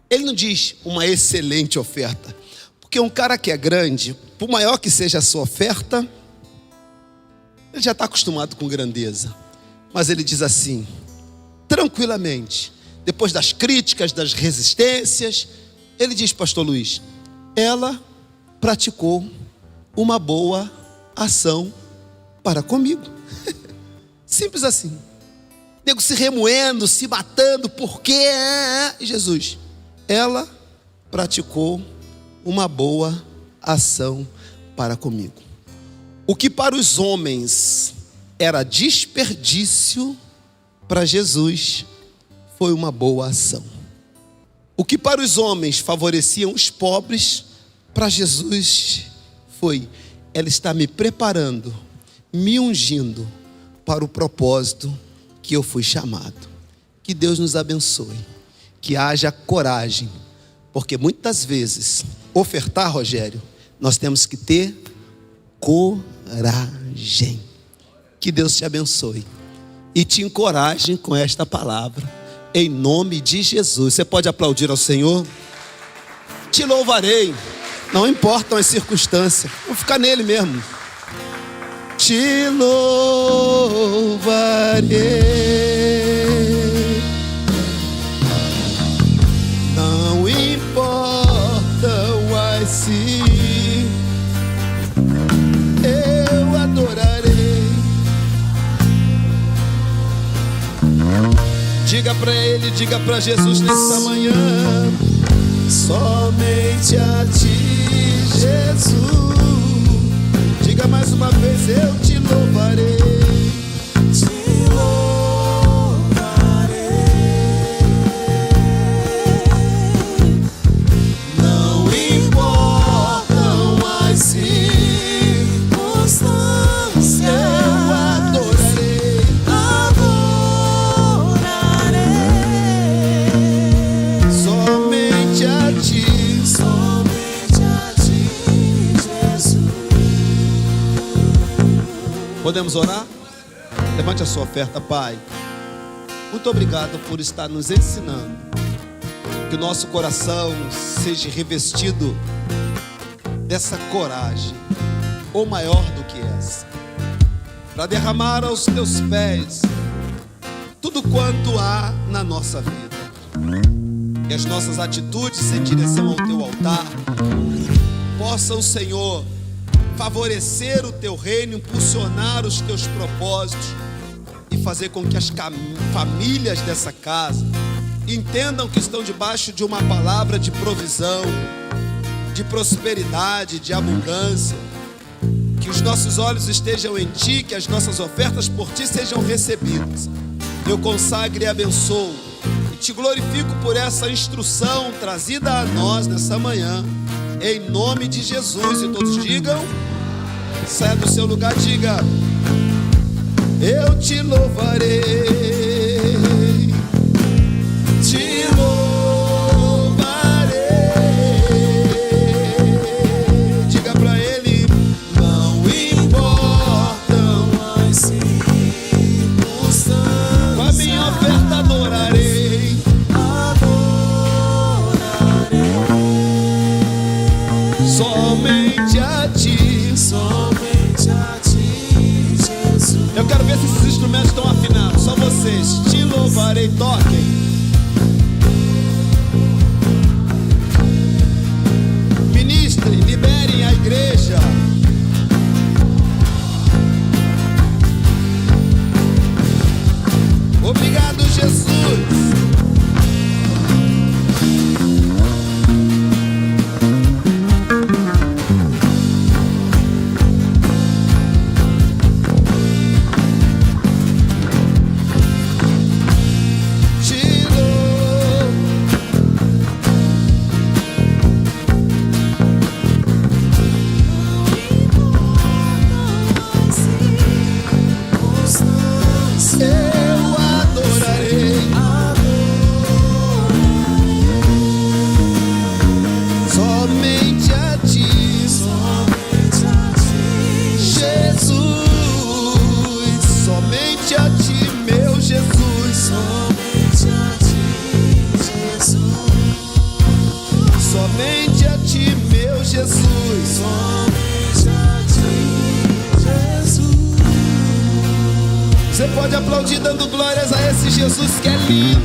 Ele não diz uma excelente oferta, porque um cara que é grande, por maior que seja a sua oferta, ele já está acostumado com grandeza. Mas ele diz assim, tranquilamente, depois das críticas, das resistências, ele diz, pastor Luiz, ela praticou uma boa ação para comigo. Simples assim. Nego se remoendo, se matando, por quê? Jesus, ela praticou uma boa ação para comigo. O que para os homens era desperdício, para Jesus foi uma boa ação. O que para os homens favoreciam os pobres, para Jesus foi, ela está me preparando, me ungindo para o propósito que eu fui chamado. Que Deus nos abençoe, que haja coragem, porque muitas vezes, ofertar, Rogério, nós temos que ter coragem. Que Deus te abençoe e te encoraje com esta palavra, em nome de Jesus. Você pode aplaudir ao Senhor? Te louvarei, não importam as circunstâncias, vou ficar nele mesmo. Te louvarei, não importam as circunstâncias, eu adorarei. Diga para ele, diga para Jesus nessa manhã, somente a ti, Jesus. Diga mais uma vez, eu te louvarei. Te louvarei. Não importam as circunstâncias, eu adorarei. Adorarei. Somente a ti. Podemos orar? Levante a sua oferta, Pai. Muito obrigado por estar nos ensinando. Que o nosso coração seja revestido dessa coragem, ou maior do que essa, para derramar aos teus pés tudo quanto há na nossa vida. Que as nossas atitudes em direção ao teu altar possam, Senhor, favorecer o teu reino, impulsionar os teus propósitos e fazer com que as famílias dessa casa entendam que estão debaixo de uma palavra de provisão, de prosperidade, de abundância. Que os nossos olhos estejam em ti, que as nossas ofertas por ti sejam recebidas. Eu consagro e abençoo e te glorifico por essa instrução trazida a nós nessa manhã, em nome de Jesus. E todos digam, saia do seu lugar, diga, eu te louvarei, te louvarei. Diga pra ele, não importam as circunstâncias, com a minha oferta adorarei. Somente a ti, somente a ti, Jesus. Eu quero ver se esses instrumentos estão afinados. Só vocês. Te louvarei, toquem. Ministrem, liberem a igreja. Obrigado, Jesus. Te somente a ti, meu Jesus. Somente a ti, Jesus. Você pode aplaudir dando glórias a esse Jesus que é lindo.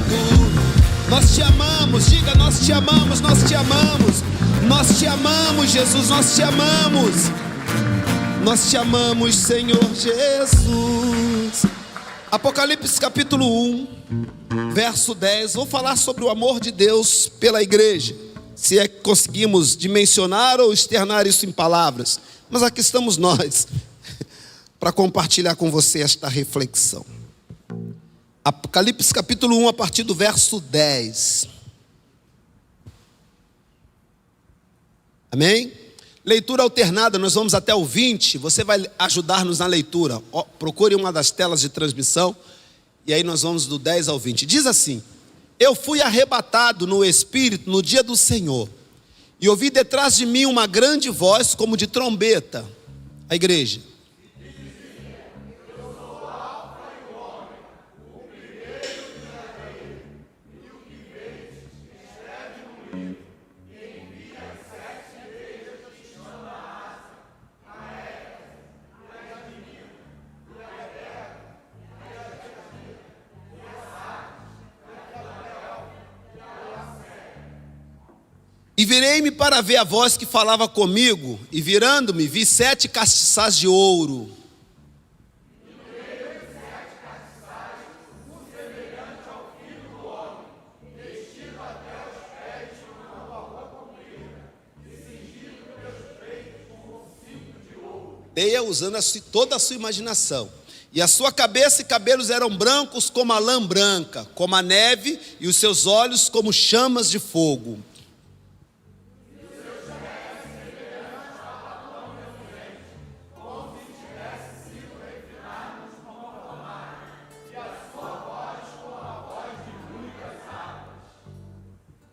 Nós te amamos, diga: nós te amamos, nós te amamos. Nós te amamos, Jesus, nós te amamos. Nós te amamos, Senhor Jesus. Apocalipse capítulo 1, verso 10. Vou falar sobre o amor de Deus pela igreja, se é que conseguimos dimensionar ou externar isso em palavras. Mas aqui estamos nós para compartilhar com você esta reflexão. Apocalipse capítulo 1, a partir do verso 10. Amém? Leitura alternada, nós vamos até o 20. Você vai ajudar-nos na leitura. Procure uma das telas de transmissão, e aí nós vamos do 10 ao 20. Diz assim: eu fui arrebatado no Espírito no dia do Senhor, e ouvi detrás de mim uma grande voz como de trombeta. A igreja: e virei-me para ver a voz que falava comigo, e virando-me, vi 7 castiçais de ouro. Leia usando toda a sua imaginação. E a sua cabeça e cabelos eram brancos como a lã branca, como a neve, e os seus olhos como chamas de fogo.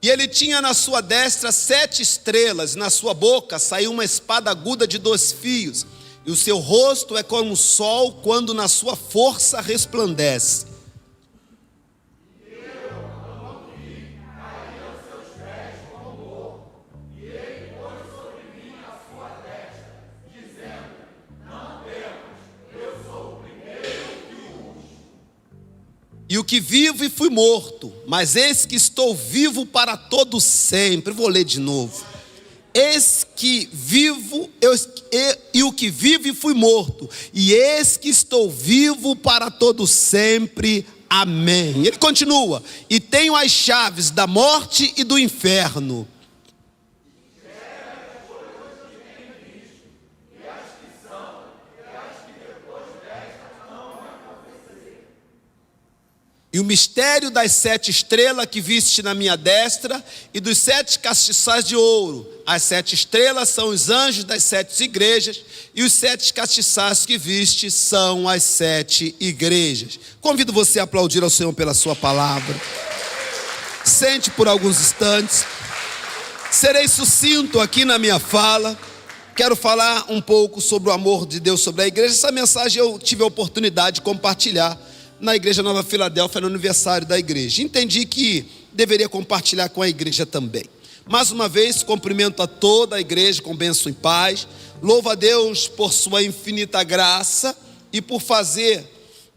E ele tinha na sua destra 7 estrelas, e na sua boca saiu uma espada aguda de 2 fios, e o seu rosto é como o sol quando na sua força resplandece. E o que vivo e fui morto, mas eis que estou vivo para todo sempre. Vou ler de novo. Eis que vivo, e o que vivo e fui morto, e eis que estou vivo para todo sempre. Amém. Ele continua: e tenho as chaves da morte e do inferno. E o mistério das 7 estrelas que viste na minha destra, e dos 7 castiçais de ouro. As 7 estrelas são os anjos das 7 igrejas, e os 7 castiçais que viste são as 7 igrejas. Convido você a aplaudir ao Senhor pela sua palavra. Sente por alguns instantes. Serei sucinto aqui na minha fala. Quero falar um pouco sobre o amor de Deus sobre a igreja. Essa mensagem eu tive a oportunidade de compartilhar na Igreja Nova Filadélfia, no aniversário da igreja. Entendi que deveria compartilhar com a igreja também. Mais uma vez, cumprimento a toda a igreja com bênção e paz. Louvo a Deus por sua infinita graça e por fazer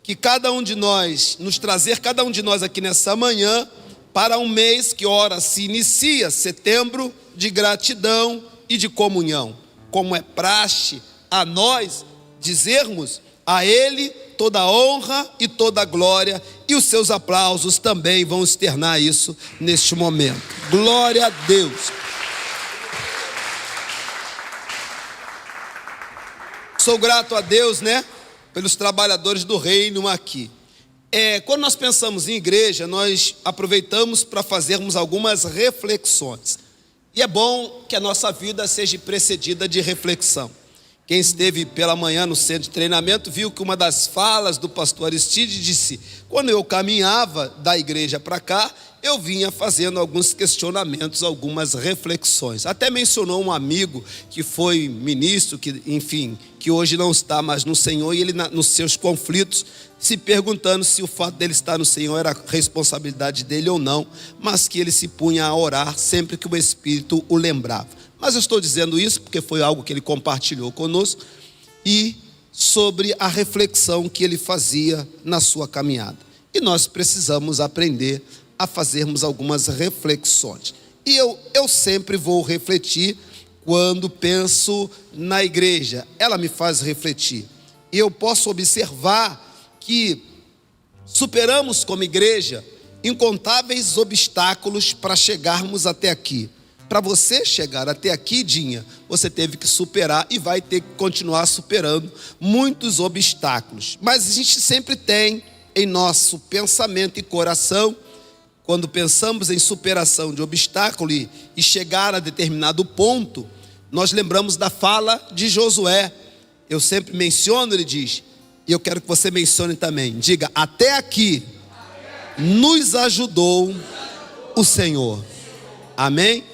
que cada um de nós, nos trazer cada um de nós aqui nessa manhã, para um mês que ora se inicia, setembro, de gratidão e de comunhão. Como é praxe a nós dizermos a Ele toda a honra e toda a glória, e os seus aplausos também vão externar isso neste momento. Glória a Deus. Sou grato a Deus, pelos trabalhadores do reino aqui. Quando nós pensamos em igreja, nós aproveitamos para fazermos algumas reflexões. E é bom que a nossa vida seja precedida de reflexão. Quem esteve pela manhã no centro de treinamento viu que uma das falas do pastor Aristide disse: quando eu caminhava da igreja para cá, eu vinha fazendo alguns questionamentos, algumas reflexões. Até mencionou um amigo que foi ministro, que, enfim, que hoje não está mais no Senhor, e ele nos seus conflitos, se perguntando se o fato dele estar no Senhor era responsabilidade dele ou não, mas que ele se punha a orar sempre que o Espírito o lembrava. Mas eu estou dizendo isso porque foi algo que ele compartilhou conosco, e sobre a reflexão que ele fazia na sua caminhada. E nós precisamos aprender a fazermos algumas reflexões. E eu sempre vou refletir quando penso na igreja. Ela me faz refletir. E eu posso observar que superamos como igreja incontáveis obstáculos para chegarmos até aqui. Para você chegar até aqui, Dinha, você teve que superar e vai ter que continuar superando muitos obstáculos. Mas a gente sempre tem em nosso pensamento e coração, quando pensamos em superação de obstáculo e chegar a determinado ponto, nós lembramos da fala de Josué. Eu sempre menciono, ele diz, e eu quero que você mencione também. Diga, até aqui nos ajudou o Senhor. Amém?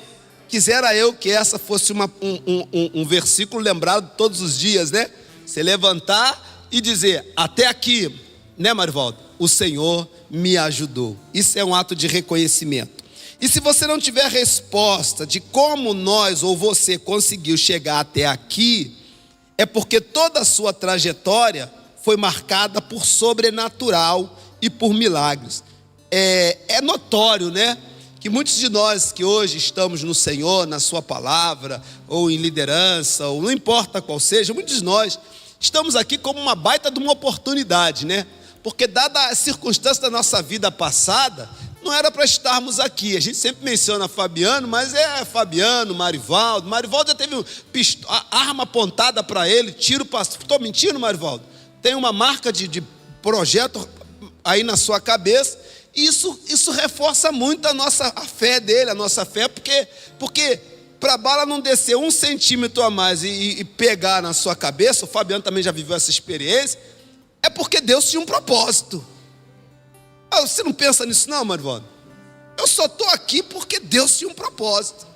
Quisera eu que essa fosse um versículo lembrado todos os dias, né? Você levantar e dizer, até aqui, né, Marivaldo? O Senhor me ajudou. Isso é um ato de reconhecimento. E se você não tiver resposta de como nós ou você conseguiu chegar até aqui, é porque toda a sua trajetória foi marcada por sobrenatural e por milagres. É notório, né? Que muitos de nós que hoje estamos no Senhor, na sua palavra, ou em liderança, ou não importa qual seja, muitos de nós estamos aqui como uma baita de uma oportunidade, né? Porque dada a circunstância da nossa vida passada, não era para estarmos aqui. A gente sempre menciona Fabiano, mas é Fabiano, Marivaldo. Marivaldo já teve a arma apontada para ele, tiro para... Estou mentindo, Marivaldo? Tem uma marca de projeto aí na sua cabeça. Isso reforça muito a fé dele, a nossa fé, porque para a bala não descer 1 centímetro a mais e pegar na sua cabeça, o Fabiano também já viveu essa experiência, é porque Deus tinha um propósito. Você não pensa nisso não, Marivaldo? Eu só estou aqui porque Deus tinha um propósito.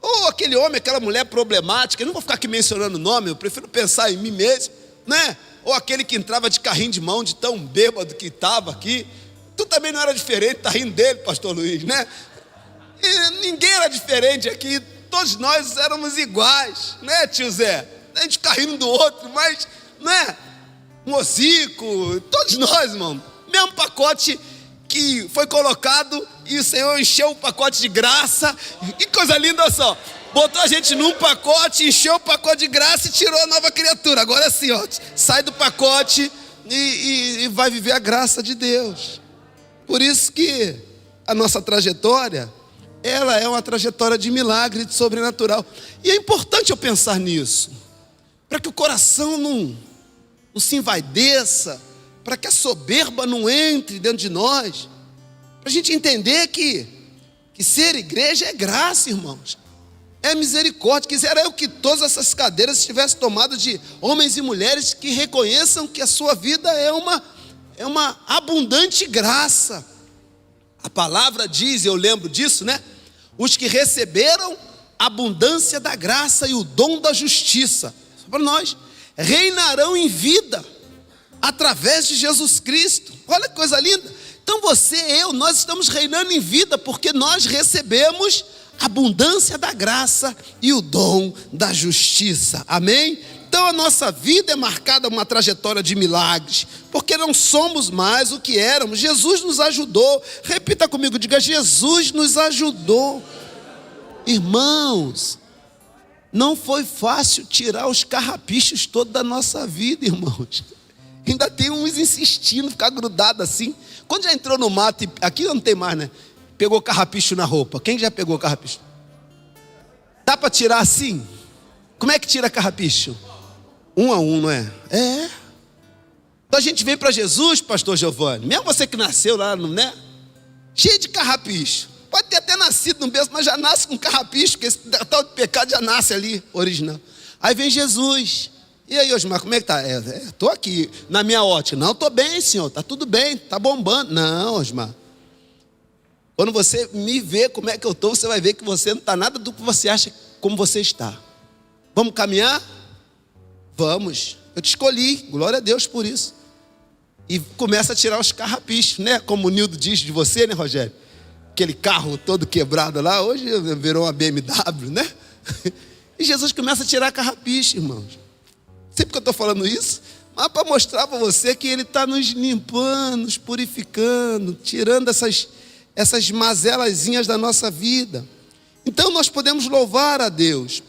Ou aquele homem, aquela mulher problemática, eu não vou ficar aqui mencionando o nome, eu prefiro pensar em mim mesmo, né? Ou aquele que entrava de carrinho de mão, de tão bêbado que estava aqui. Tu também não era diferente, tá rindo dele, pastor Luiz, né? E ninguém era diferente aqui, todos nós éramos iguais, né, tio Zé? A gente fica rindo do outro, mas, né? Mozico, todos nós, irmão. Mesmo pacote que foi colocado e o Senhor encheu o pacote de graça. Que coisa linda, olha só. Botou a gente num pacote, encheu o pacote de graça e tirou a nova criatura. Agora sim, ó, sai do pacote e vai viver a graça de Deus. Por isso que a nossa trajetória, ela é uma trajetória de milagre, de sobrenatural. E é importante eu pensar nisso, para que o coração não se envaideça, para que a soberba não entre dentro de nós, para a gente entender que ser igreja é graça, irmãos, é misericórdia. Quisera eu que todas essas cadeiras estivessem tomadas de homens e mulheres que reconheçam que a sua vida é uma abundante graça. A palavra diz, eu lembro disso, né? Os que receberam a abundância da graça e o dom da justiça, para nós, reinarão em vida, através de Jesus Cristo. Olha que coisa linda. Então você e eu, nós estamos reinando em vida, porque nós recebemos a abundância da graça e o dom da justiça. Amém? Então a nossa vida é marcada uma trajetória de milagres, porque não somos mais o que éramos. Jesus nos ajudou. Repita comigo, diga, Jesus nos ajudou. Irmãos, não foi fácil tirar os carrapichos todos da nossa vida, irmãos. Ainda tem uns insistindo, ficar grudado assim. Quando já entrou no mato, aqui não tem mais, né? Pegou carrapicho na roupa. Quem já pegou carrapicho? Dá para tirar assim? Como é que tira carrapicho? 1 a 1, não é? É. Então a gente vem para Jesus, pastor Giovanni, mesmo você que nasceu lá, né? Cheio de carrapicho. Pode ter até nascido no berço, mas já nasce com carrapicho, porque esse tal de pecado já nasce ali, original. Aí vem Jesus. E aí, Osmar, como é que tá? Estou aqui, na minha ótica. Não, estou bem, senhor, está tudo bem, está bombando. Não, Osmar. Quando você me vê como é que eu estou, você vai ver que você não está nada do que você acha como você está. Vamos caminhar? Vamos. Eu te escolhi, glória a Deus por isso. E começa a tirar os carrapichos, né? Como o Nildo diz de você, né, Rogério? Aquele carro todo quebrado lá, hoje virou uma BMW, né? E Jesus começa a tirar carrapicho, irmãos. Sempre que eu estou falando isso, mas para mostrar para você que Ele está nos limpando, nos purificando, tirando essas mazelazinhas da nossa vida. Então nós podemos louvar a Deus,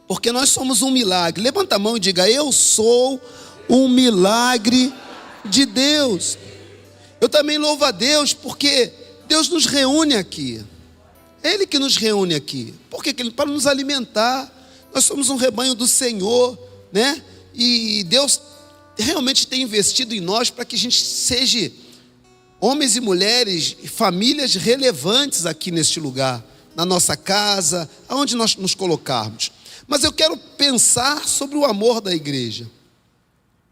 porque nós somos um milagre. Levanta a mão e diga: eu sou um milagre de Deus. Eu também louvo a Deus porque Deus nos reúne aqui. É Ele que nos reúne aqui. Por quê? Para nos alimentar. Nós somos um rebanho do Senhor, né? E Deus realmente tem investido em nós para que a gente seja homens e mulheres, famílias relevantes aqui neste lugar, na nossa casa, aonde nós nos colocarmos. Mas eu quero pensar sobre o amor da igreja.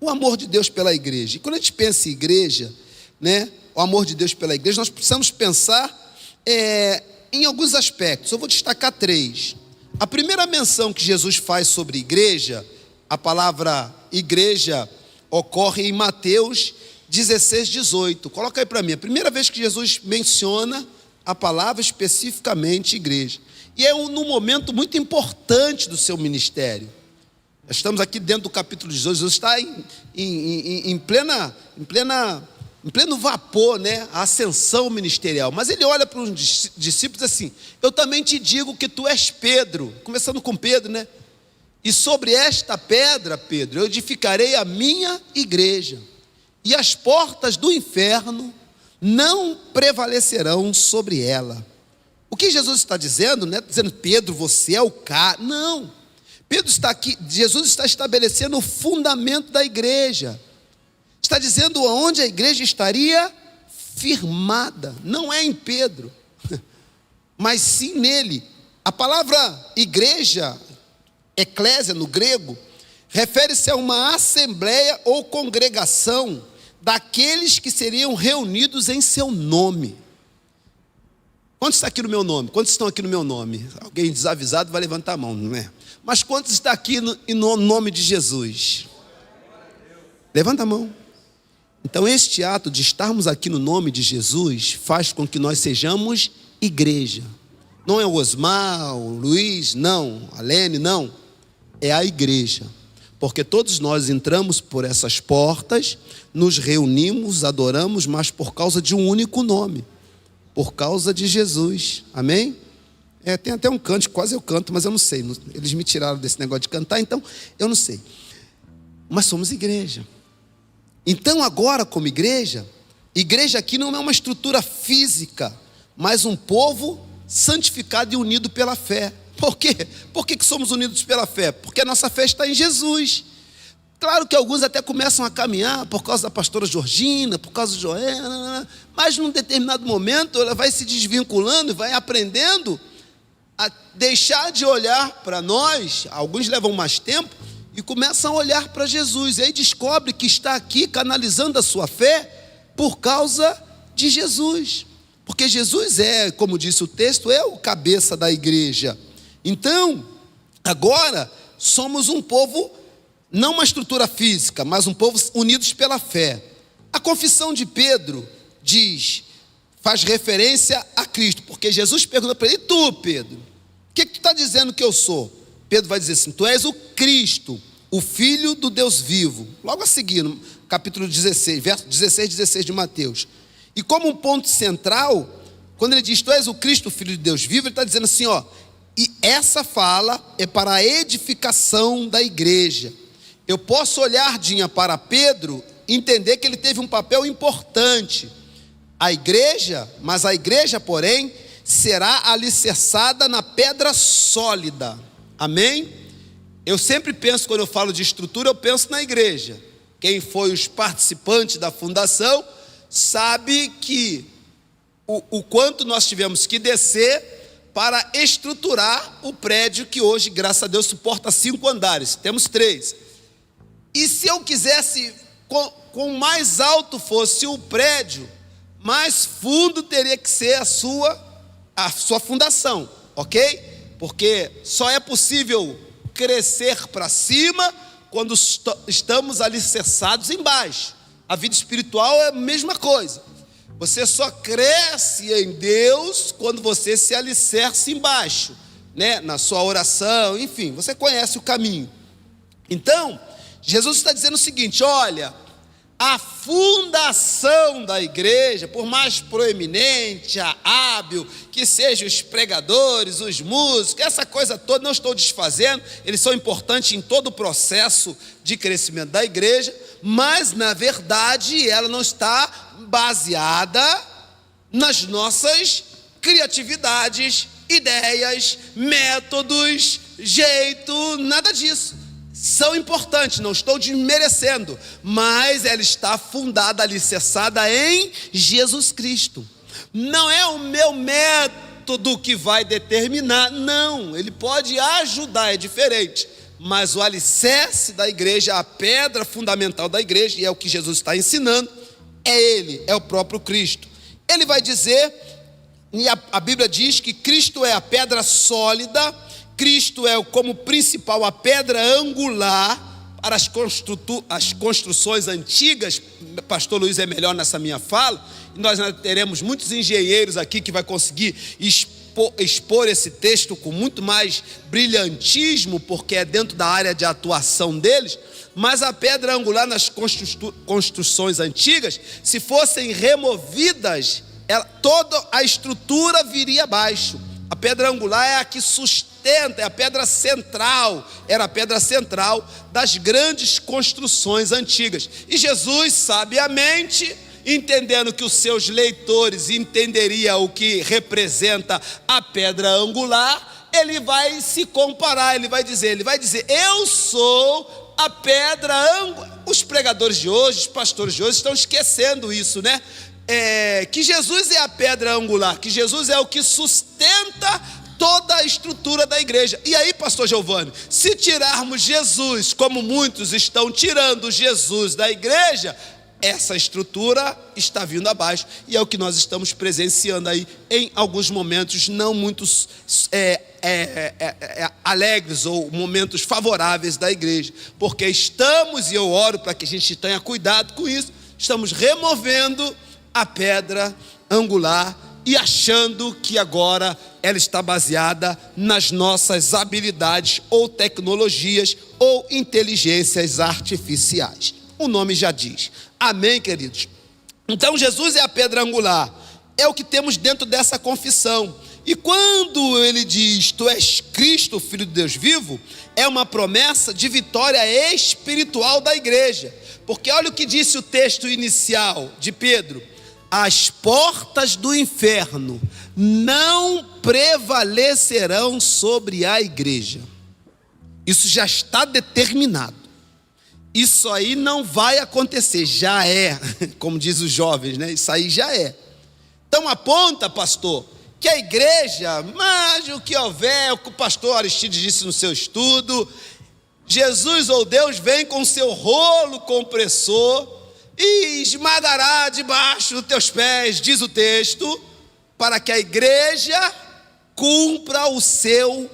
O amor de Deus pela igreja. E quando a gente pensa em igreja, né, o amor de Deus pela igreja, nós precisamos pensar em alguns aspectos. Eu vou destacar 3. A primeira menção que Jesus faz sobre igreja, a palavra igreja ocorre em Mateus 16:18. Coloca aí para mim. A primeira vez que Jesus menciona a palavra especificamente igreja. E é num momento muito importante do seu ministério. Estamos aqui dentro do capítulo 18. Jesus está em pleno vapor, né? A ascensão ministerial. Mas ele olha para os discípulos assim: eu também te digo que tu és Pedro. Começando com Pedro, né? E sobre esta pedra, Pedro, eu edificarei a minha igreja. E as portas do inferno não prevalecerão sobre ela. O que Jesus está dizendo, né? Dizendo: Pedro, você é o cara. Não. Pedro está aqui, Jesus está estabelecendo o fundamento da igreja. Está dizendo onde a igreja estaria firmada. Não é em Pedro, mas sim nele. A palavra igreja, eclésia no grego, refere-se a uma assembleia ou congregação daqueles que seriam reunidos em seu nome. Quantos está aqui no meu nome? Quantos estão aqui no meu nome? Alguém desavisado vai levantar a mão, não é? Mas quantos está aqui no nome de Jesus? Levanta a mão. Então este ato de estarmos aqui no nome de Jesus faz com que nós sejamos igreja. Não é o Osmar, o Luiz, não, a Lene, não. É a igreja. Porque todos nós entramos por essas portas, nos reunimos, adoramos, mas por causa de um único nome. Por causa de Jesus. Amém? Tem até um canto, quase eu canto, mas eu não sei. Eles me tiraram desse negócio de cantar, então eu não sei. Mas somos igreja. Então agora, como igreja aqui não é uma estrutura física, mas um povo santificado e unido pela fé. Por quê? Por que somos unidos pela fé? Porque a nossa fé está em Jesus. Claro que alguns até começam a caminhar por causa da pastora Georgina, por causa de Joana, mas num determinado momento ela vai se desvinculando e vai aprendendo a deixar de olhar para nós. Alguns levam mais tempo e começam a olhar para Jesus. E aí descobre que está aqui canalizando a sua fé por causa de Jesus. Porque Jesus é, como disse o texto, é o cabeça da igreja. Então, agora somos um povo, não uma estrutura física, mas um povo unidos pela fé. A confissão de Pedro faz referência a Cristo, porque Jesus pergunta para ele: e tu, Pedro, o que tu está dizendo que eu sou? Pedro vai dizer assim: tu és o Cristo, o Filho do Deus vivo. Logo a seguir, no capítulo 16, verso 16 de Mateus. E como um ponto central, quando ele diz tu és o Cristo, o Filho de Deus vivo, ele está dizendo assim, e essa fala é para a edificação da igreja. Eu posso olhar, Dinha, para Pedro, entender que ele teve um papel importante. Mas a igreja, porém, será alicerçada na pedra sólida. Amém? Eu sempre penso, quando eu falo de estrutura, eu penso na igreja. Quem foi os participantes da fundação sabe que o quanto nós tivemos que descer para estruturar o prédio que hoje, graças a Deus, suporta 5 andares. Temos 3. E se eu quisesse, com mais alto fosse o prédio, mais fundo teria que ser a sua fundação, ok? Porque só é possível crescer para cima quando estamos alicerçados embaixo. A vida espiritual é a mesma coisa. Você só cresce em Deus quando você se alicerça embaixo, né? Na sua oração, enfim, você conhece o caminho. Então, Jesus está dizendo o seguinte: olha, a fundação da igreja, por mais proeminente, hábil que sejam os pregadores, os músicos, essa coisa toda, não estou desfazendo, eles são importantes em todo o processo de crescimento da igreja, mas na verdade ela não está baseada nas nossas criatividades, ideias, métodos, jeito, nada disso. São importantes, não estou desmerecendo, mas ela está fundada, alicerçada em Jesus Cristo. Não é o meu método que vai determinar, não, ele pode ajudar, é diferente, mas o alicerce da igreja, a pedra fundamental da igreja, e é o que Jesus está ensinando, é ele, é o próprio Cristo. Ele vai dizer, e a Bíblia diz que Cristo é a pedra sólida, Cristo é como principal a pedra angular para as construções antigas. Pastor Luiz é melhor nessa minha fala, e nós teremos muitos engenheiros aqui que vai conseguir expor esse texto com muito mais brilhantismo, porque é dentro da área de atuação deles. Mas a pedra angular nas construções antigas, se fossem removidas, toda a estrutura viria abaixo. A pedra angular é a que sustenta, é a pedra central, era a pedra central das grandes construções antigas. E Jesus, sabiamente, entendendo que os seus leitores entenderiam o que representa a pedra angular, ele vai se comparar, ele vai dizer, eu sou a pedra angular. Os pregadores de hoje, os pastores de hoje estão esquecendo isso, né? Que Jesus é a pedra angular, que Jesus é o que sustenta toda a estrutura da igreja. E aí, pastor Giovanni, se tirarmos Jesus, como muitos estão tirando Jesus da igreja, essa estrutura está vindo abaixo, e é o que nós estamos presenciando aí em alguns momentos não muitos alegres ou momentos favoráveis da igreja, porque estamos, e eu oro para que a gente tenha cuidado com isso, estamos removendo a pedra angular e achando que agora ela está baseada nas nossas habilidades ou tecnologias ou inteligências artificiais. O nome já diz. Amém, queridos? Então Jesus é a pedra angular, é o que temos dentro dessa confissão. E quando ele diz, tu és Cristo, Filho de Deus vivo, é uma promessa de vitória espiritual da igreja. Porque olha o que disse o texto inicial de Pedro: as portas do inferno não prevalecerão sobre a igreja. Isso já está determinado. Isso aí não vai acontecer, já é, como diz os jovens, né? Isso aí já é. Então aponta, pastor, que a igreja, mas o que houver, o que o pastor Aristides disse no seu estudo, Jesus ou Deus vem com seu rolo compressor e esmagará debaixo dos teus pés, diz o texto, para que a igreja cumpra o seu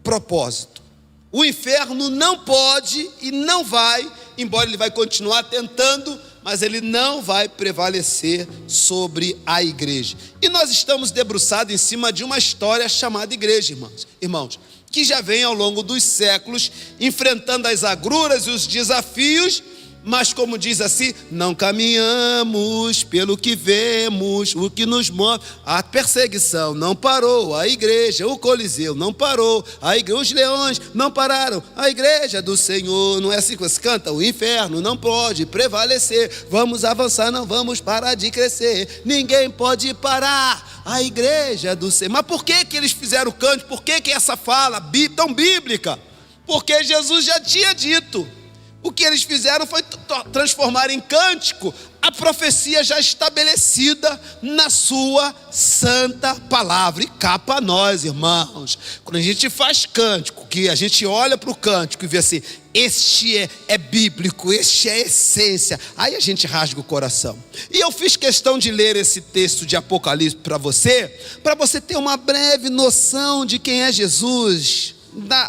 propósito. O inferno não pode e não vai, embora ele vai continuar tentando, mas ele não vai prevalecer sobre a igreja. E nós estamos debruçados em cima de uma história chamada igreja, irmãos, que já vem ao longo dos séculos enfrentando as agruras e os desafios, mas como diz assim, não caminhamos pelo que vemos, o que nos move. A perseguição não parou, a igreja, o Coliseu não parou, os leões não pararam, a igreja do Senhor, não é assim que você canta? O inferno não pode prevalecer, vamos avançar, não vamos parar de crescer, ninguém pode parar, a igreja do Senhor. Mas por que eles fizeram o cântico? Por que essa fala tão bíblica? Porque Jesus já tinha dito. O que eles fizeram foi transformar em cântico a profecia já estabelecida na sua santa palavra. E cá para nós, irmãos, quando a gente faz cântico, que a gente olha para o cântico e vê assim, este é bíblico, este é a essência, aí a gente rasga o coração. E eu fiz questão de ler esse texto de Apocalipse para você ter uma breve noção de quem é Jesus,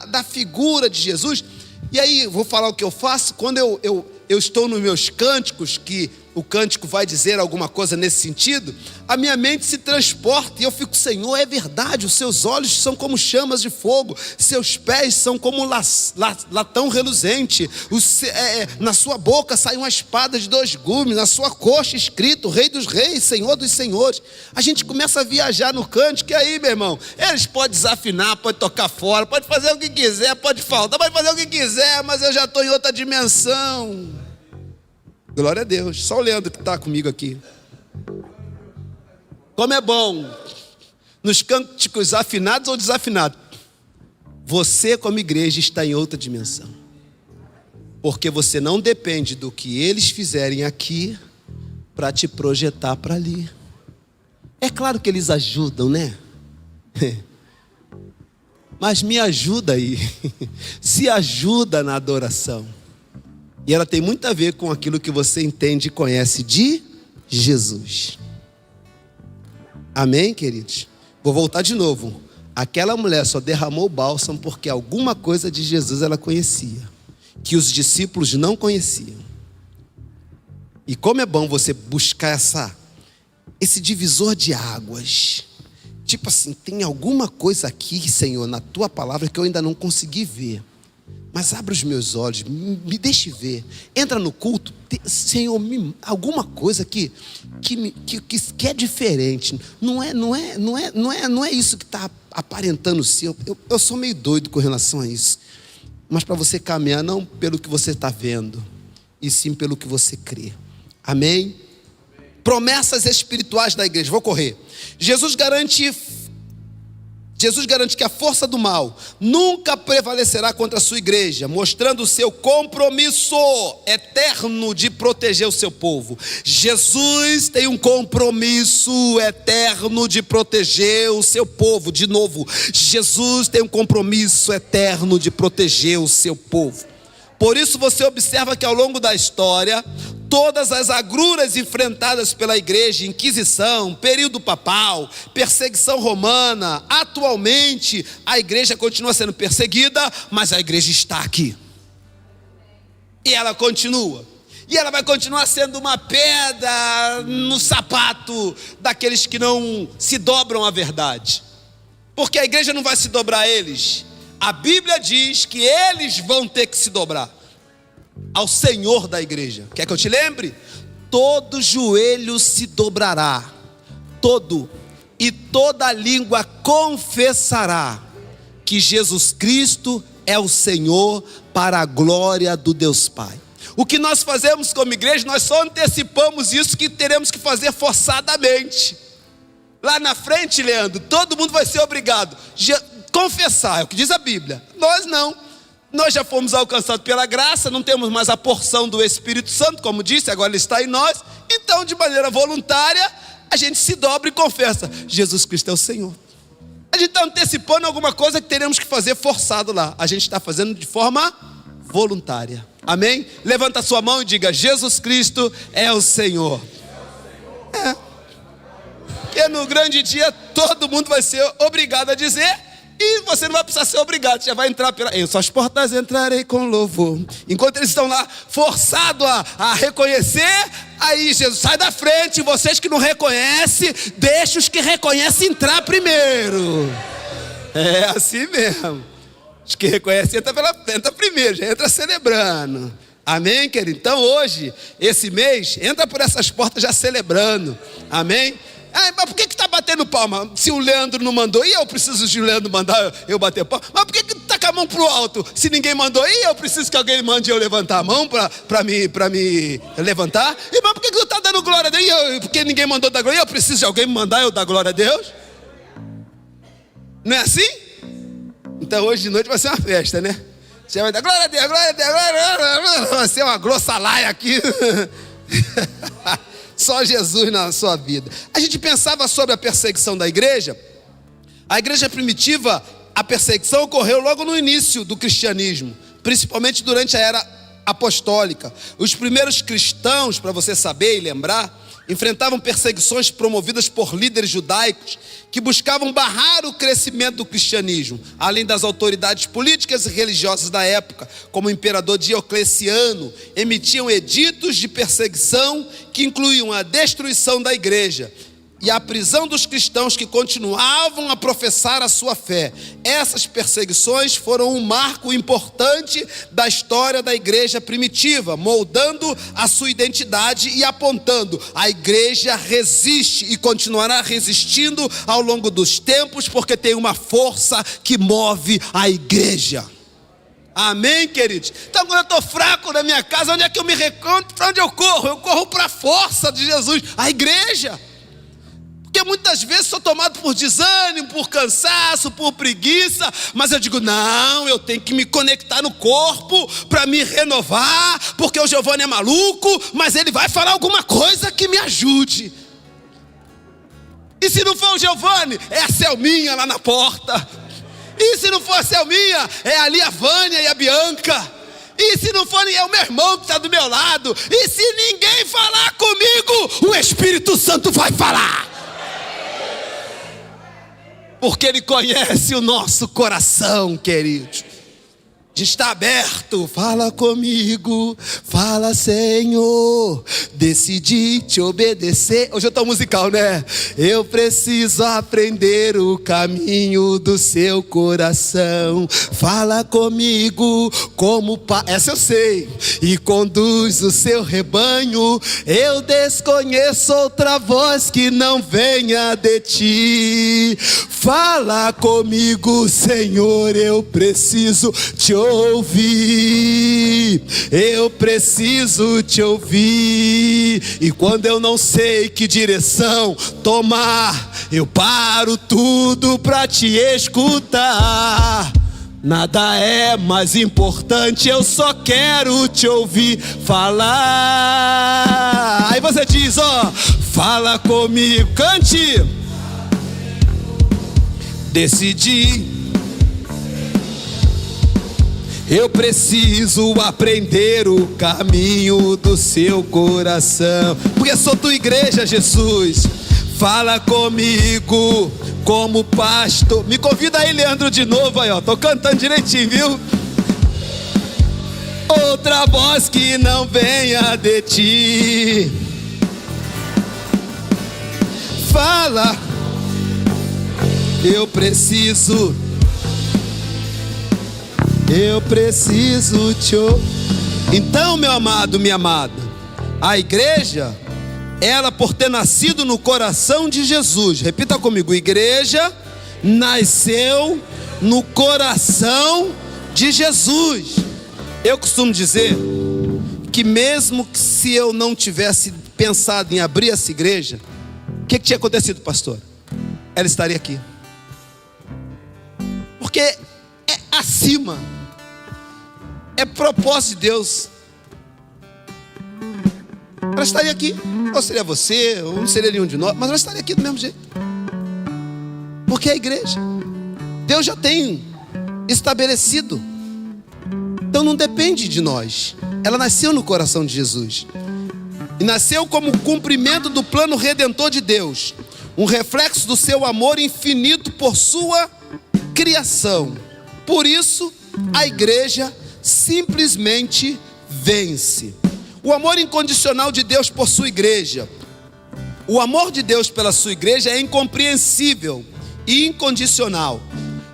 da figura de Jesus. E aí, vou falar o que eu faço quando eu estou nos meus cânticos, que o cântico vai dizer alguma coisa nesse sentido, a minha mente se transporta e eu fico, Senhor, é verdade, os seus olhos são como chamas de fogo, seus pés são como latão reluzente, na sua boca sai uma espada de 2 gumes, na sua coxa escrito, Rei dos Reis, Senhor dos Senhores. A gente começa a viajar no cântico, e aí, meu irmão, eles podem desafinar, podem tocar fora, pode fazer o que quiser, pode faltar, pode fazer o que quiser, mas eu já estou em outra dimensão. Glória a Deus. Só o Leandro que está comigo aqui. Como é bom nos cânticos afinados ou desafinados. Você, como igreja, está em outra dimensão. Porque você não depende do que eles fizerem aqui para te projetar para ali. É claro que eles ajudam, né? Mas me ajuda aí. Se ajuda na adoração. E ela tem muito a ver com aquilo que você entende e conhece de Jesus. Amém, queridos? Vou voltar de novo. Aquela mulher só derramou bálsamo porque alguma coisa de Jesus ela conhecia, que os discípulos não conheciam. E como é bom você buscar esse divisor de águas. Tipo assim, tem alguma coisa aqui, Senhor, na tua palavra que eu ainda não consegui ver. Mas abre os meus olhos, me deixe ver. Entra no culto, Senhor, alguma coisa que é diferente. Não é isso que está aparentando ser. Eu sou meio doido com relação a isso. Mas para você caminhar, não pelo que você está vendo, e sim pelo que você crê. Amém? Promessas espirituais da igreja. Vou correr. Jesus garante que a força do mal nunca prevalecerá contra a sua igreja, mostrando o seu compromisso eterno de proteger o seu povo. Jesus tem um compromisso eterno de proteger o seu povo. De novo, Jesus tem um compromisso eterno de proteger o seu povo. Por isso você observa que ao longo da história, todas as agruras enfrentadas pela igreja, inquisição, período papal, perseguição romana, atualmente a igreja continua sendo perseguida, mas a igreja está aqui. E ela continua. E ela vai continuar sendo uma pedra no sapato daqueles que não se dobram à verdade. Porque a igreja não vai se dobrar a eles. A Bíblia diz que eles vão ter que se dobrar ao Senhor da igreja. Quer que eu te lembre? Todo joelho se dobrará, e toda língua confessará que Jesus Cristo é o Senhor, para a glória do Deus Pai. O que nós fazemos como igreja, nós só antecipamos isso que teremos que fazer forçadamente. Lá na frente, Leandro, todo mundo vai ser obrigado confessar, é o que diz a Bíblia. Nós não. Nós já fomos alcançados pela graça, não temos mais a porção do Espírito Santo, como disse, agora ele está em nós. Então, de maneira voluntária, a gente se dobra e confessa: Jesus Cristo é o Senhor. A gente está antecipando alguma coisa que teremos que fazer forçado lá. A gente está fazendo de forma voluntária. Amém? Levanta a sua mão e diga: Jesus Cristo é o Senhor. Porque no grande dia todo mundo vai ser obrigado a dizer. E você não vai precisar ser obrigado, já vai entrar eu só as portas entrarei com louvor. Enquanto eles estão lá forçados a reconhecer, aí Jesus sai da frente. Vocês que não reconhecem, deixa os que reconhecem entrar primeiro. É assim mesmo. Os que reconhecem entra primeiro, já entra celebrando. Amém, querido? Então hoje, esse mês, entra por essas portas já celebrando. Amém? Mas por que está batendo palma? Se o Leandro não mandou, e eu preciso de o Leandro mandar eu bater palma? Mas por que está com a mão para o alto? Se ninguém mandou, e eu preciso que alguém mande eu levantar a mão para me levantar? E mas por que tu está dando glória a Deus? Porque ninguém mandou dar glória, e eu preciso de alguém me mandar eu dar glória a Deus? Não é assim? Então hoje de noite vai ser uma festa, né? Você vai dar glória a Deus, glória a Deus, glória a Deus. Vai ser uma grossa laia aqui. Só Jesus na sua vida. A gente pensava sobre a perseguição da igreja. A igreja primitiva, a perseguição ocorreu logo no início do cristianismo, principalmente durante a era apostólica. Os primeiros cristãos, para você saber e lembrar, enfrentavam perseguições promovidas por líderes judaicos que buscavam barrar o crescimento do cristianismo, além das autoridades políticas e religiosas da época, como o imperador Diocleciano, emitiam editos de perseguição que incluíam a destruição da igreja e a prisão dos cristãos que continuavam a professar a sua fé. Essas perseguições foram um marco importante da história da igreja primitiva, moldando a sua identidade e apontando: a igreja resiste e continuará resistindo ao longo dos tempos, porque tem uma força que move a igreja. Amém, queridos? Então, quando eu estou fraco na minha casa, onde é que eu me recontro? Para onde eu corro? Eu corro para a força de Jesus, a igreja. Porque muitas vezes sou tomado por desânimo, por cansaço, por preguiça, mas eu digo: não, eu tenho que me conectar no corpo para me renovar, porque o Giovanni é maluco, mas ele vai falar alguma coisa que me ajude. E se não for o Giovanni, é a Selminha lá na porta. E se não for a Selminha, é ali a Vânia e a Bianca. E se não for, é o meu irmão que está do meu lado. E se ninguém falar comigo, o Espírito Santo vai falar. Porque Ele conhece o nosso coração, queridos. Está aberto, fala comigo, fala, Senhor, decidi te obedecer. Hoje eu estou musical, né? Eu preciso aprender o caminho do seu coração. Fala comigo como pai, essa eu sei, e conduz o seu rebanho. Eu desconheço outra voz que não venha de ti. Fala comigo, Senhor, eu preciso te ouvir, eu preciso te ouvir. E quando eu não sei que direção tomar, eu paro tudo para te escutar. Nada é mais importante, eu só quero te ouvir falar. Aí você diz, ó, fala comigo, cante. Decidi. Eu preciso aprender o caminho do seu coração, porque sou tua igreja, Jesus. Fala comigo como pastor. Me convida aí, Leandro, de novo aí, ó. Tô cantando direitinho, viu? Outra voz que não venha de ti. Fala. Eu preciso te ouvir. Então, meu amado, minha amada, a igreja, ela por ter nascido no coração de Jesus, repita comigo, igreja nasceu no coração de Jesus. Eu costumo dizer que mesmo que se eu não tivesse pensado em abrir essa igreja, o que tinha acontecido, pastor? Ela estaria aqui. Porque é acima. É propósito de Deus. Ela estaria aqui. Ou seria você, ou não seria nenhum de nós, mas ela estaria aqui do mesmo jeito. Porque é a igreja. Deus já tem estabelecido. Então não depende de nós. Ela nasceu no coração de Jesus. E nasceu como cumprimento do plano redentor de Deus. Um reflexo do seu amor infinito por sua criação. Por isso, a igreja simplesmente vence. O amor incondicional de Deus por sua igreja. O amor de Deus pela sua igreja é incompreensível e incondicional,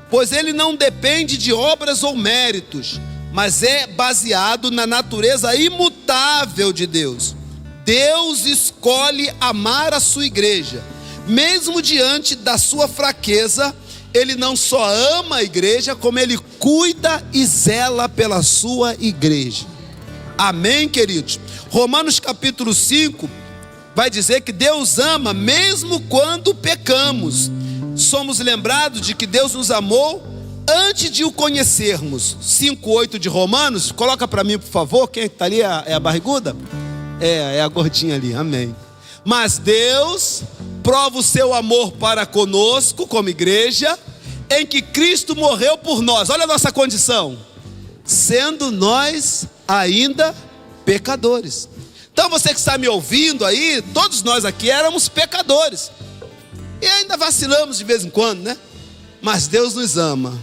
pois ele não depende de obras ou méritos, mas é baseado na natureza imutável de Deus. Deus escolhe amar a sua igreja, mesmo diante da sua fraqueza. Ele não só ama a igreja, como ele cuida e zela pela sua igreja. Amém, queridos? Romanos capítulo 5 vai dizer que Deus ama mesmo quando pecamos. Somos lembrados de que Deus nos amou antes de o conhecermos. 5:8 de Romanos, coloca para mim, por favor. Quem está ali? É a barriguda? É a gordinha ali, amém. Mas Deus prova o seu amor para conosco, como igreja, em que Cristo morreu por nós. Olha a nossa condição: sendo nós ainda pecadores. Então você que está me ouvindo aí, todos nós aqui éramos pecadores. E ainda vacilamos de vez em quando, né? Mas Deus nos ama.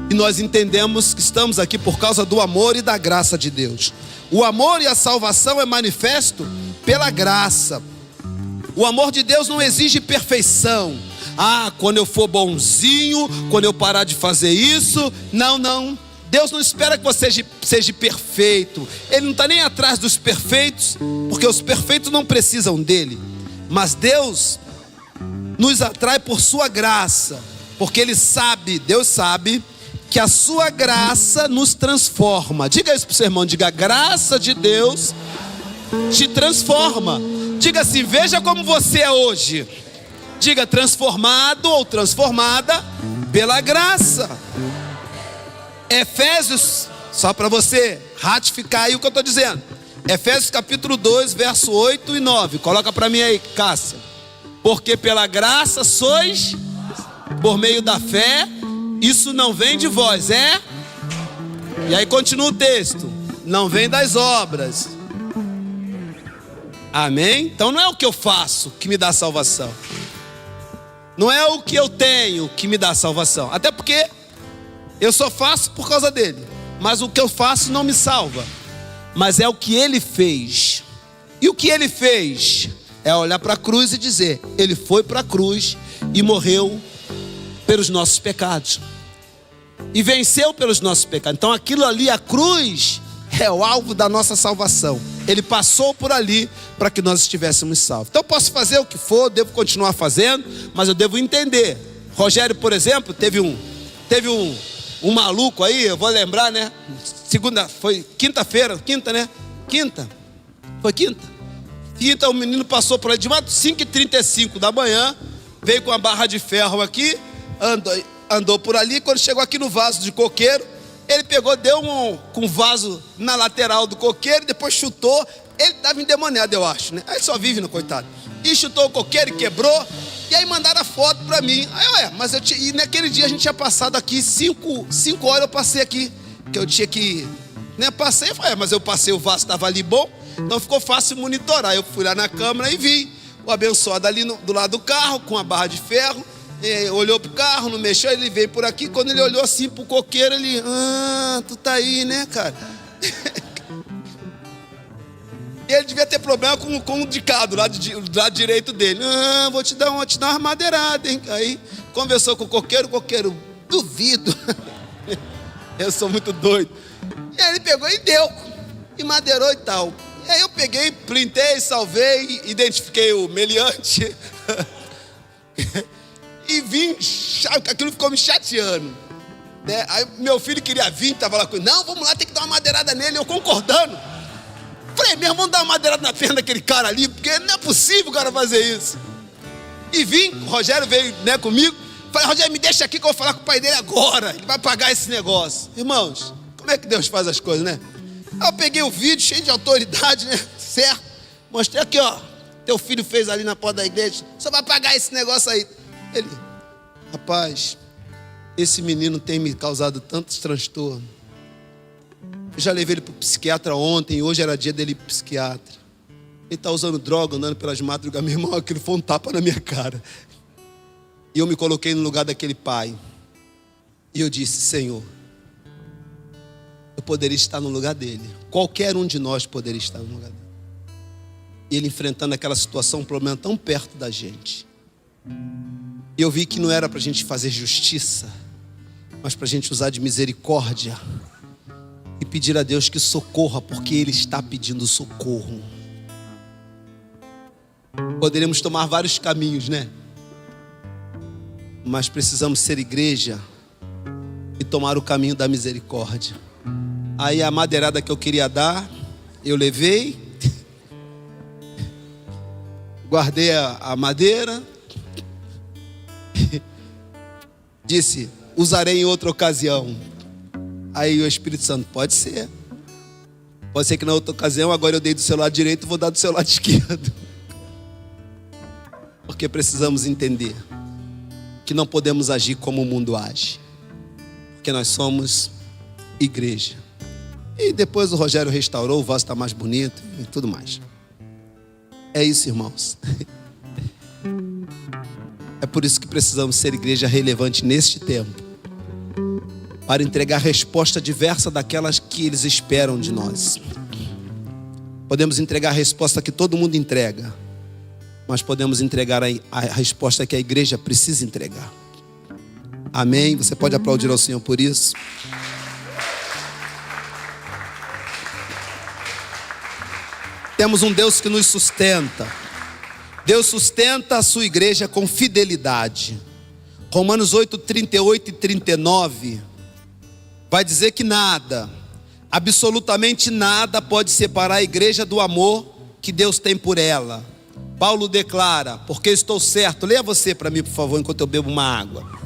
E nós entendemos que estamos aqui por causa do amor e da graça de Deus. O amor e a salvação é manifesto pela graça. O amor de Deus não exige perfeição. Ah, quando eu for bonzinho, quando eu parar de fazer isso. Não, não. Deus não espera que você seja perfeito. Ele não está nem atrás dos perfeitos, porque os perfeitos não precisam dele. Mas Deus nos atrai por sua graça, porque Deus sabe que a sua graça nos transforma. Diga isso para o seu irmão, diga: a graça de Deus te transforma. Diga assim: veja como você é hoje. Diga: transformado ou transformada pela graça. Efésios, só para você ratificar aí o que eu estou dizendo. Efésios capítulo 2, verso 8 e 9. Coloca para mim aí, Cássia. Porque pela graça sois, por meio da fé, isso não vem de vós, é? E aí continua o texto: não vem das obras. Amém? Então não é o que eu faço que me dá salvação. Não é o que eu tenho que me dá salvação. Até porque eu só faço por causa dele. Mas o que eu faço não me salva. Mas é o que ele fez. E o que ele fez é olhar para a cruz e dizer: ele foi para a cruz e morreu pelos nossos pecados. E venceu pelos nossos pecados. Então aquilo ali, a cruz, é o alvo da nossa salvação. Ele passou por ali para que nós estivéssemos salvos. Então eu posso fazer o que for, devo continuar fazendo, mas eu devo entender. Rogério, por exemplo, teve um maluco aí, eu vou lembrar, né? Foi quinta-feira, né? Foi quinta, o menino passou por ali de 5h35 da manhã, veio com a barra de ferro aqui, andou por ali. Quando chegou aqui no vaso de coqueiro, ele pegou, deu com um vaso na lateral do coqueiro, depois chutou. Ele estava endemoniado, eu acho, né? Aí só vive no coitado. E chutou o coqueiro e quebrou. E aí mandaram a foto para mim. Aí, e naquele dia a gente tinha passado aqui 5 horas, eu passei aqui, que eu tinha que, né? Passei, mas eu passei, o vaso estava ali bom, então ficou fácil monitorar. Eu fui lá na câmera e vi o abençoado ali do lado do carro, com a barra de ferro. Olhou pro carro, não mexeu, ele veio por aqui. Quando ele olhou assim pro coqueiro, ele: tu tá aí, né, cara? E ele devia ter problema com o indicado do lado direito dele. Vou te dar uma madeirada, hein? Aí conversou com o coqueiro, duvido. Eu sou muito doido. E aí ele pegou e deu, e madeirou e tal. E aí eu peguei, printei, salvei, identifiquei o meliante. E vim, aquilo ficou me chateando, né? Aí meu filho queria vir, estava lá com ele: não, vamos lá, tem que dar uma madeirada nele. Eu concordando. Falei: meu irmão, dá uma madeirada na perna daquele cara ali, porque não é possível o cara fazer isso. E vim, o Rogério veio, né, comigo. Falei: Rogério, me deixa aqui que eu vou falar com o pai dele agora, ele vai pagar esse negócio. Irmãos, como é que Deus faz as coisas, né? Aí eu peguei o vídeo cheio de autoridade, né? Certo? Mostrei aqui, ó, teu filho fez ali na porta da igreja, só vai pagar esse negócio aí. Ele: rapaz, esse menino tem me causado tantos transtornos. Eu já levei ele para o psiquiatra ontem, hoje era dia dele ir para o psiquiatra. Ele está usando droga, andando pelas madrugadas. Meu irmão, aquilo foi um tapa na minha cara. E eu me coloquei no lugar daquele pai. E eu disse: Senhor, eu poderia estar no lugar dele. Qualquer um de nós poderia estar no lugar dele. E ele enfrentando aquela situação, um problema tão perto da gente. E eu vi que não era para a gente fazer justiça, mas para a gente usar de misericórdia e pedir a Deus que socorra, porque Ele está pedindo socorro. Poderíamos tomar vários caminhos, né? Mas precisamos ser igreja e tomar o caminho da misericórdia. Aí a madeirada que eu queria dar, eu levei, guardei a madeira, disse: usarei em outra ocasião. Aí o Espírito Santo: pode ser que na outra ocasião, agora eu dei do seu lado direito, vou dar do seu lado esquerdo. Porque precisamos entender que não podemos agir como o mundo age. Porque nós somos igreja. E depois o Rogério restaurou, o vaso está mais bonito e tudo mais. É isso, irmãos. É por isso que precisamos ser igreja relevante neste tempo, para entregar resposta diversa daquelas que eles esperam de nós. Podemos entregar a resposta que todo mundo entrega, mas podemos entregar a resposta que a igreja precisa entregar. Amém? Você pode aplaudir ao Senhor por isso? Temos um Deus que nos sustenta. Deus sustenta a sua igreja com fidelidade. Romanos 8, 38 e 39 vai dizer que nada, absolutamente nada pode separar a igreja do amor que Deus tem por ela. Paulo declara: porque estou certo. Leia você para mim, por favor, enquanto eu bebo uma água.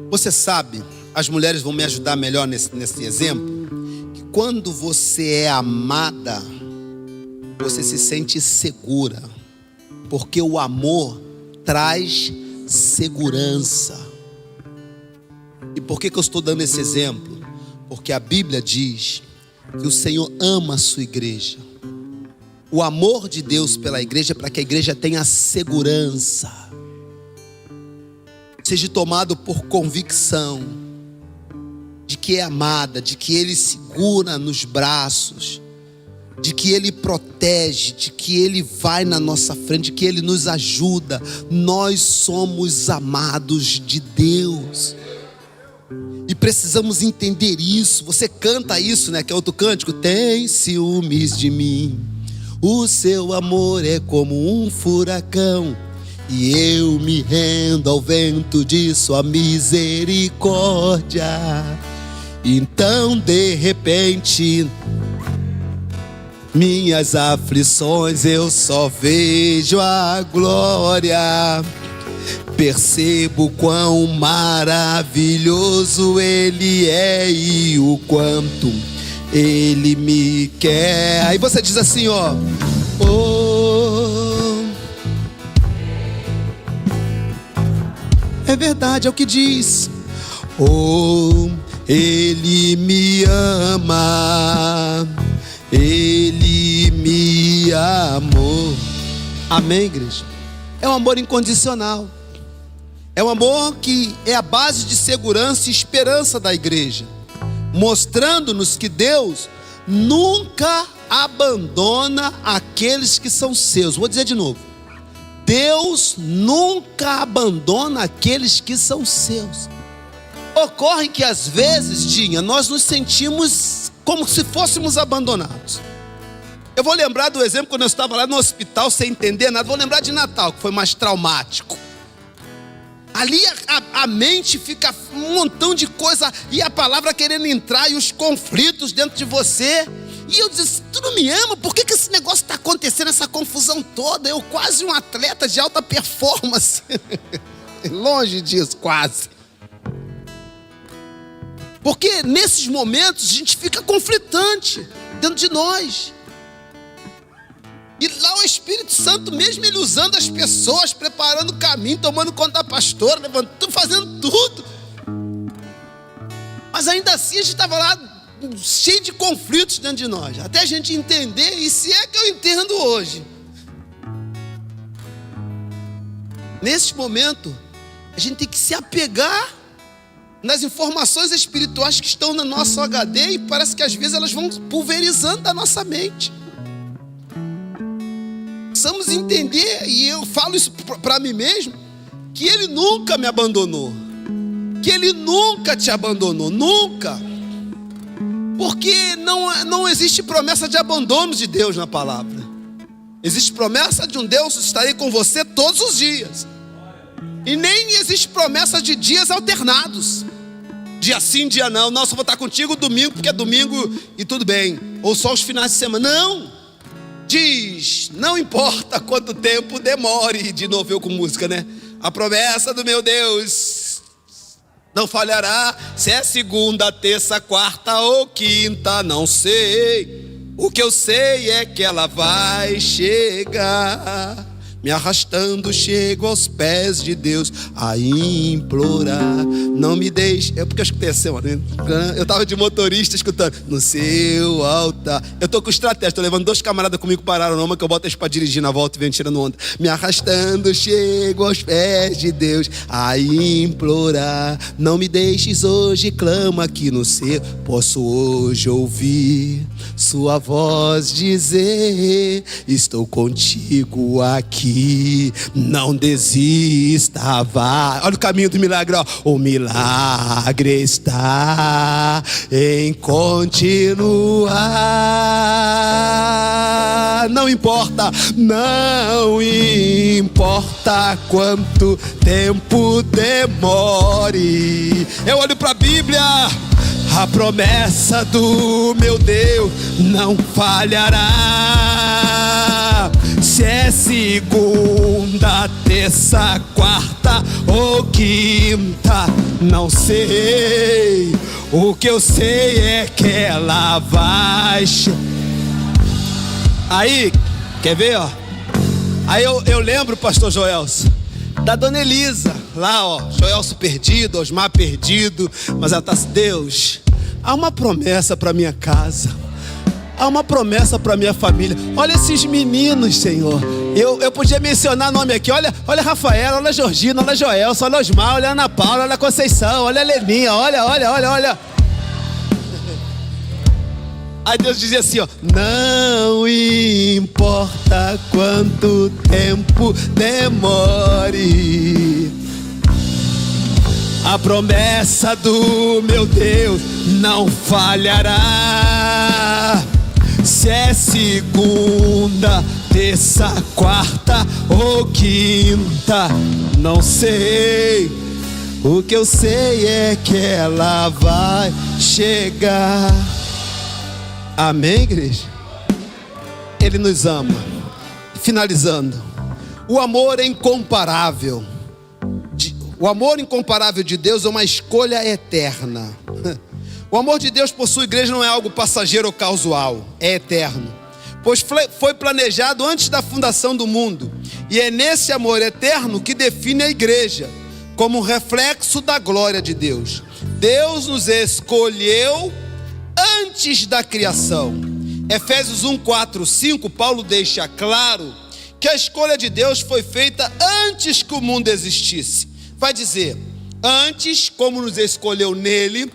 Você sabe, as mulheres vão me ajudar melhor nesse exemplo, que quando você é amada, você se sente segura, porque o amor traz segurança. E por que eu estou dando esse exemplo? Porque a Bíblia diz que o Senhor ama a sua igreja. O amor de Deus pela igreja é para que a igreja tenha segurança, seja tomado por convicção de que é amada, de que Ele segura nos braços, de que Ele protege, de que Ele vai na nossa frente, de que Ele nos ajuda. Nós somos amados de Deus e precisamos entender isso. Você canta isso, né? Que é outro cântico: tem ciúmes de mim, o seu amor é como um furacão, e eu me rendo ao vento de sua misericórdia. Então de repente, minhas aflições eu só vejo a glória. Percebo quão maravilhoso Ele é e o quanto Ele me quer. Aí você diz assim, ó: oh, é verdade, é o que diz. Oh, Ele me ama, Ele me amou. Amém, igreja? É um amor incondicional. É um amor que é a base de segurança e esperança da igreja, mostrando-nos que Deus nunca abandona aqueles que são seus. Vou dizer de novo: Deus nunca abandona aqueles que são seus. Ocorre que às vezes, Dinha, nós nos sentimos como se fôssemos abandonados. Eu vou lembrar do exemplo quando eu estava lá no hospital sem entender nada. Vou lembrar de Natal, que foi mais traumático. Ali a mente fica um montão de coisa, e a palavra querendo entrar, e os conflitos dentro de você. E eu disse: tu não me ama? Por que esse negócio está acontecendo, essa confusão toda? Eu quase um atleta de alta performance. Longe disso, quase. Porque nesses momentos a gente fica conflitante dentro de nós. E lá o Espírito Santo mesmo, ele usando as pessoas, preparando o caminho, tomando conta da pastora, levantando, fazendo tudo. Mas ainda assim a gente estava lá cheio de conflitos dentro de nós, até a gente entender, e se é que eu entendo hoje. Nesse momento, a gente tem que se apegar nas informações espirituais que estão no nosso HD, e parece que às vezes elas vão pulverizando a nossa mente. Precisamos entender, e eu falo isso para mim mesmo, que Ele nunca me abandonou, que Ele nunca te abandonou, nunca. Porque não existe promessa de abandono de Deus na palavra. Existe promessa de um Deus: estarei com você todos os dias. E nem existe promessa de dias alternados, dia sim, dia não. Nossa, eu vou estar contigo domingo, porque é domingo e tudo bem. Ou só os finais de semana. Não! Diz, não importa quanto tempo demore. De novo eu com música, né? A promessa do meu Deus não falhará. Se é segunda, terça, quarta ou quinta, não sei. O que eu sei é que ela vai chegar. Me arrastando, chego aos pés de Deus a implorar. Não me deixe. É porque eu escutei assim, mano. Eu tava de motorista escutando. No seu altar. Eu tô com estratégia, tô levando 2 camaradas comigo, pararam numa que eu boto eles pra dirigir na volta e venho tirando onda. Me arrastando, chego aos pés de Deus a implorar. Não me deixes hoje, clama aqui no seu. Posso hoje ouvir sua voz dizer: estou contigo aqui. Não desista, vai. Olha o caminho do milagre, ó. O milagre está em continuar. Não importa, não importa quanto tempo demore. Eu olho para a Bíblia. A promessa do meu Deus não falhará. Se é segunda, terça, quarta ou quinta, não sei. O que eu sei é que ela vai. Aí, quer ver, ó? Aí eu lembro, pastor Joelson, da dona Elisa, lá, ó, Joelson perdido, Osmar perdido, mas ela tá assim: Deus, há uma promessa para minha casa. Há uma promessa para minha família. Olha esses meninos, Senhor. Eu podia mencionar nome aqui. Olha a Rafaela, olha a Georgina, olha a Joelson, olha a Osmar, olha a Ana Paula, olha a Conceição, olha a Leninha, olha. Aí Deus dizia assim, ó: não importa quanto tempo demore, a promessa do meu Deus não falhará. Se é segunda, terça, quarta ou quinta, não sei. O que eu sei é que ela vai chegar. Amém, igreja? Ele nos ama. Finalizando, o amor é incomparável. O amor incomparável de Deus é uma escolha eterna. O amor de Deus por sua igreja não é algo passageiro ou casual, é eterno. Pois foi planejado antes da fundação do mundo. E é nesse amor eterno que define a igreja, como um reflexo da glória de Deus. Deus nos escolheu antes da criação. Efésios 1, 4, 5, Paulo deixa claro que a escolha de Deus foi feita antes que o mundo existisse. Vai dizer, antes, como nos escolheu nele,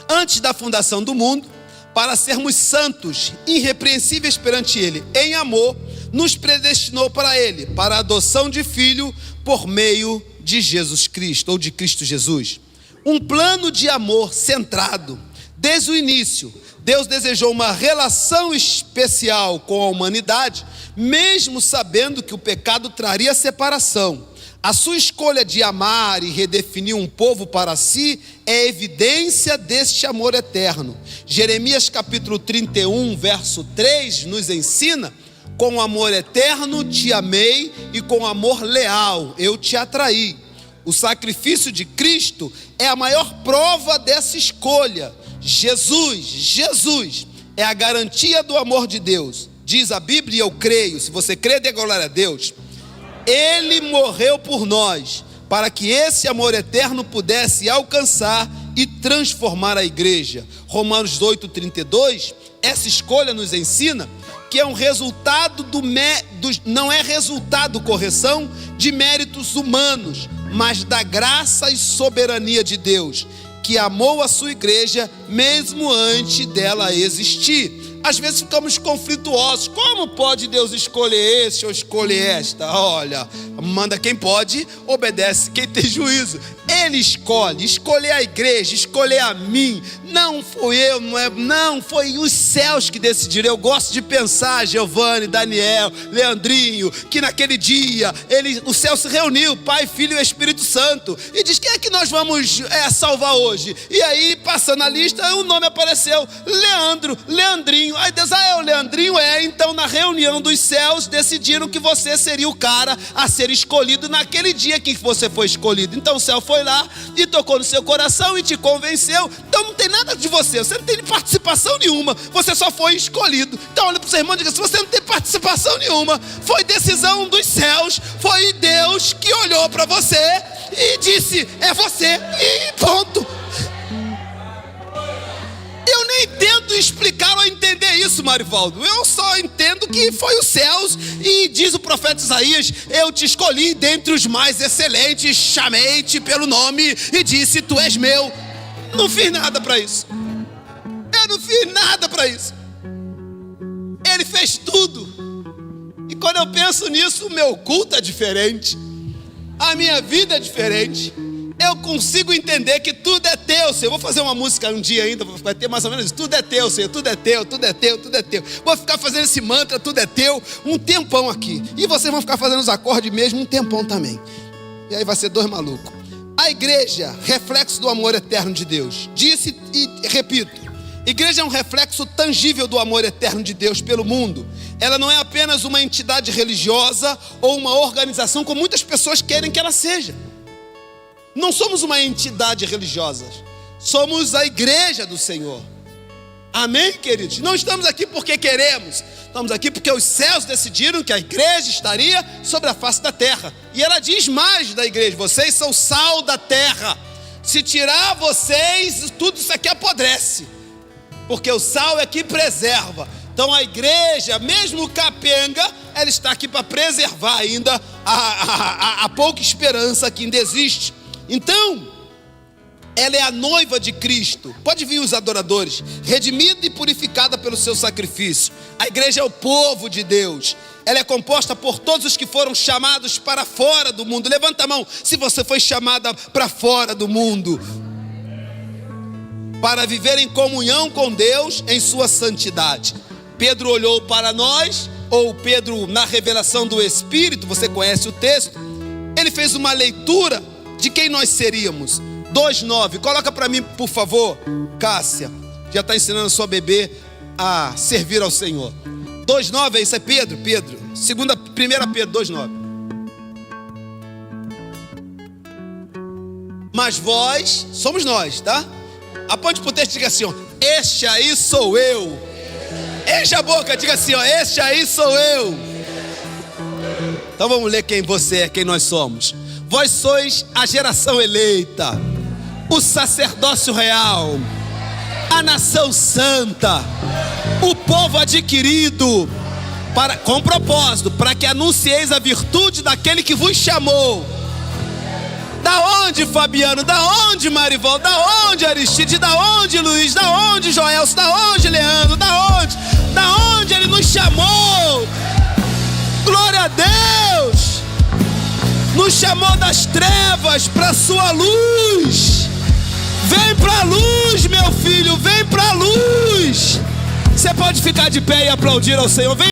antes da fundação do mundo, para sermos santos, irrepreensíveis perante ele, em amor, nos predestinou para ele, para a adoção de filho por meio de Jesus Cristo, ou de Cristo Jesus. Um plano de amor centrado. Desde o início, Deus desejou uma relação especial com a humanidade, mesmo sabendo que o pecado traria separação. A sua escolha de amar e redefinir um povo para si é evidência deste amor eterno. Jeremias capítulo 31, verso 3 nos ensina: com amor eterno te amei e com amor leal eu te atraí. O sacrifício de Cristo é a maior prova dessa escolha. Jesus é a garantia do amor de Deus. Diz a Bíblia e eu creio. Se você crê, dê glória a Deus. Ele morreu por nós, para que esse amor eterno pudesse alcançar e transformar a igreja. Romanos 8:32, essa escolha nos ensina que é um resultado não é resultado, correção, de méritos humanos, mas da graça e soberania de Deus, que amou a sua igreja mesmo antes dela existir. Às vezes ficamos conflituosos. Como pode Deus escolher esse ou escolher esta? Olha, manda quem pode, obedece quem tem juízo. Ele escolhe, escolher a igreja, escolher a mim. Não fui eu, não, foi os céus que decidiram. Eu gosto de pensar, Giovanni, Daniel, Leandrinho, que naquele dia o céu se reuniu, Pai, Filho e Espírito Santo, e diz: quem é que nós vamos salvar hoje? E aí, passando a lista, o nome apareceu: Leandro, Leandrinho. Aí Deus: é o Leandrinho? Então na reunião dos céus decidiram que você seria o cara a ser escolhido naquele dia que você foi escolhido. Então o céu foi lá e tocou no seu coração e te convenceu. Então não tem nada de você não tem participação nenhuma, você só foi escolhido. Então olha para o seu irmão e diga: se você não tem participação nenhuma, foi decisão dos céus, foi Deus que olhou para você e disse: é você, e ponto. Eu nem tento explicar ou entender isso, Marivaldo. Eu só entendo que foi os céus. E diz o profeta Isaías: eu te escolhi dentre os mais excelentes, chamei-te pelo nome e disse: tu és meu. Não fiz nada para isso. Eu não fiz nada para isso. Ele fez tudo. E quando eu penso nisso, o meu culto é diferente, a minha vida é diferente. Eu consigo entender que tudo é teu, Senhor. Vou fazer uma música um dia ainda, vai ter mais ou menos isso: tudo é teu, Senhor, tudo é teu, tudo é teu, tudo é teu. Vou ficar fazendo esse mantra, tudo é teu, um tempão aqui. E vocês vão ficar fazendo os acordes mesmo um tempão também. E aí vai ser dois malucos. A igreja, reflexo do amor eterno de Deus. Disse e repito: igreja é um reflexo tangível do amor eterno de Deus pelo mundo. Ela não é apenas uma entidade religiosa ou uma organização como muitas pessoas querem que ela seja. Não somos uma entidade religiosa, somos a igreja do Senhor. Amém, queridos? Não estamos aqui porque queremos, estamos aqui porque os céus decidiram que a igreja estaria sobre a face da terra. E ela diz mais da igreja: vocês são sal da terra. Se tirar vocês, tudo isso aqui apodrece, porque o sal é que preserva. Então a igreja, mesmo capenga, ela está aqui para preservar ainda a pouca esperança que ainda existe. Então, ela é a noiva de Cristo. Pode vir os adoradores, redimida e purificada pelo seu sacrifício. A igreja é o povo de Deus. Ela é composta por todos os que foram chamados para fora do mundo. Levanta a mão se você foi chamada para fora do mundo, para viver em comunhão com Deus em sua santidade. Pedro olhou para nós, ou Pedro, na revelação do Espírito, você conhece o texto, ele fez uma leitura de quem nós seríamos. 2:9, coloca para mim, por favor, Cássia, já está ensinando a sua bebê a servir ao Senhor. 2:9, isso é Pedro, 1 Pedro 2:9. Mas vós, somos nós, tá? Aponte para o texto e diga assim: ó, este aí sou eu. Enche a boca, diga assim: ó, este aí sou eu. Então vamos ler quem você é, quem nós somos. Vós sois a geração eleita, o sacerdócio real, a nação santa, o povo adquirido, com propósito, para que anuncieis a virtude daquele que vos chamou. Da onde, Fabiano? Da onde, Marivaldo? Da onde, Aristide? Da onde, Luiz? Da onde, Joelson? Da onde, Leandro? Da onde? Da onde ele nos chamou? Glória a Deus! Nos chamou das trevas para a sua luz. Vem para a luz, meu filho, vem para a luz. Você pode ficar de pé e aplaudir ao Senhor. Vem.